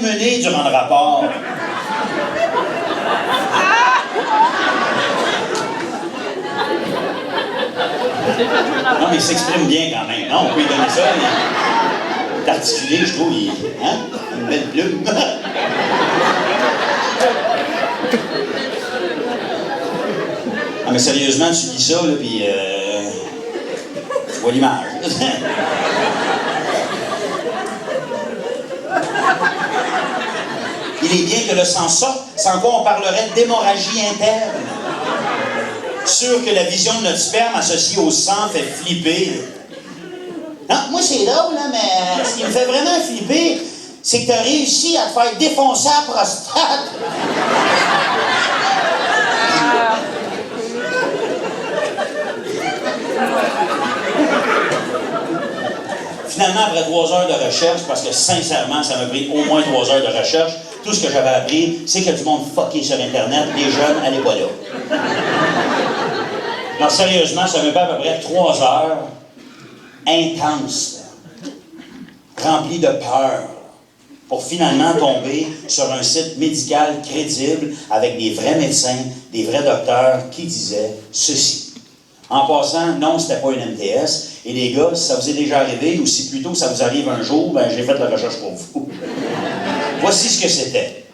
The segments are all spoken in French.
malmené durant le rapport. Non, mais il s'exprime bien quand même. Non, on peut lui donner ça. Il est articulé, je trouve. Hein? Une belle plume. Ah, mais sérieusement, tu dis ça, là, puis tu vois l'image. Il est bien que le sang sorte, sans quoi on parlerait d'hémorragie interne. Sûr que la vision de notre sperme associée au sang fait flipper. Non, moi c'est drôle, là, mais ce qui me fait vraiment flipper, c'est que t'as réussi à te faire défoncer la prostate. Finalement, après 3 heures de recherche, parce que sincèrement, ça m'a pris au moins 3 heures de recherche, tout ce que j'avais appris, c'est qu'il y a du monde fucké sur Internet, les jeunes, allez pas là. Non, sérieusement, ça m'a pris à peu près 3 heures intenses, remplies de peur, pour finalement tomber sur un site médical crédible avec des vrais médecins, des vrais docteurs qui disaient ceci. En passant, non, c'était pas une MTS. Et les gars, si ça vous est déjà arrivé, ou si plutôt ça vous arrive un jour, ben j'ai fait la recherche pour vous. Voici ce que c'était.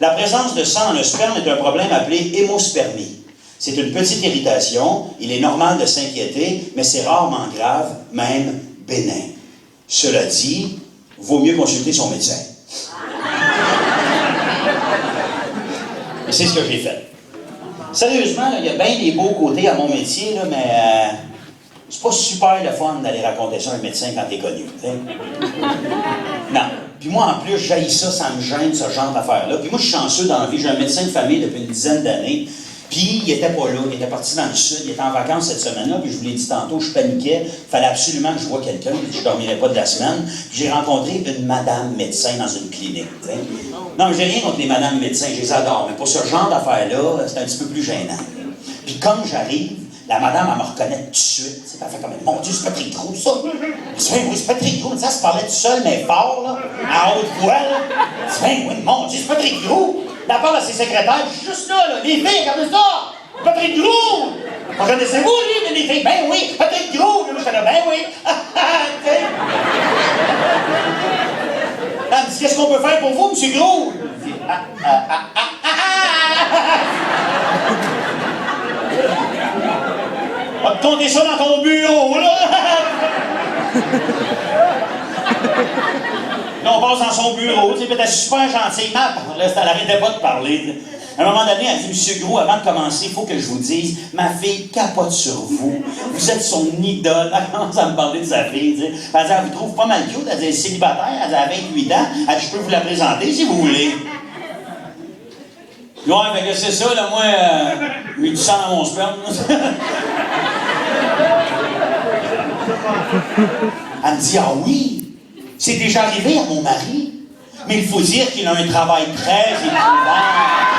La présence de sang dans le sperme est un problème appelé hémospermie. C'est une petite irritation, il est normal de s'inquiéter, mais c'est rarement grave, même bénin. Cela dit, vaut mieux consulter son médecin. Et c'est ce que j'ai fait. Sérieusement, il y a bien des beaux côtés à mon métier, là, mais c'est pas super le fun d'aller raconter ça à un médecin quand t'es connu. T'sais. Non. Puis moi, en plus, j'haïs ça, ça me gêne, ce genre d'affaires-là. Puis moi, je suis chanceux dans la vie. J'ai un médecin de famille depuis une dizaine d'années. Puis il était pas là, il était parti dans le sud, il était en vacances cette semaine-là, puis je vous l'ai dit tantôt, je paniquais, il fallait absolument que je voie quelqu'un, puis je ne dormirais pas de la semaine. Puis j'ai rencontré une madame médecin dans une clinique. T'sais. Non, j'ai rien contre les madames médecins, je les adore, mais pour ce genre d'affaires-là, c'est un petit peu plus gênant. Puis comme j'arrive, la madame, elle me reconnaît tout de suite. Elle fait comme, mon Dieu, c'est Patrick Gros, ça. Oui, c'est Patrick Gros. Ça se parlait tout seul, mais fort, là, à haute voix, là. Oui, mon Dieu, c'est Patrick Gros. Elle parle à ses secrétaires, je suis juste là, les filles, regardez ça! Patrick Gros! Reconnaissez-vous, lui, les filles? Ben oui, Patrick Gros! Là, je suis là, ben oui! Elle me dit, qu'est-ce qu'on peut faire pour vous, M. Gros? Je dis, va te compter ça dans ton bureau, là! Là, on passe dans son bureau, tu sais, peut-être super gentiment, là, elle n'arrêtait pas de parler. À un moment donné, elle dit, Monsieur Gros, avant de commencer, il faut que je vous dise, ma fille capote sur vous. Vous êtes son idole. Elle commence à me parler de sa fille, tu sais. Elle dit, elle vous trouve pas mal cute, elle dit, elle est célibataire, elle dit, elle a 28 ans, elle dit, je peux vous la présenter si vous voulez. Ouais, fait que c'est ça, là, moi, j'ai du sang dans mon sperme. Elle me dit, ah oui, c'est déjà arrivé à mon mari, mais il faut dire qu'il a un travail très éprouvant.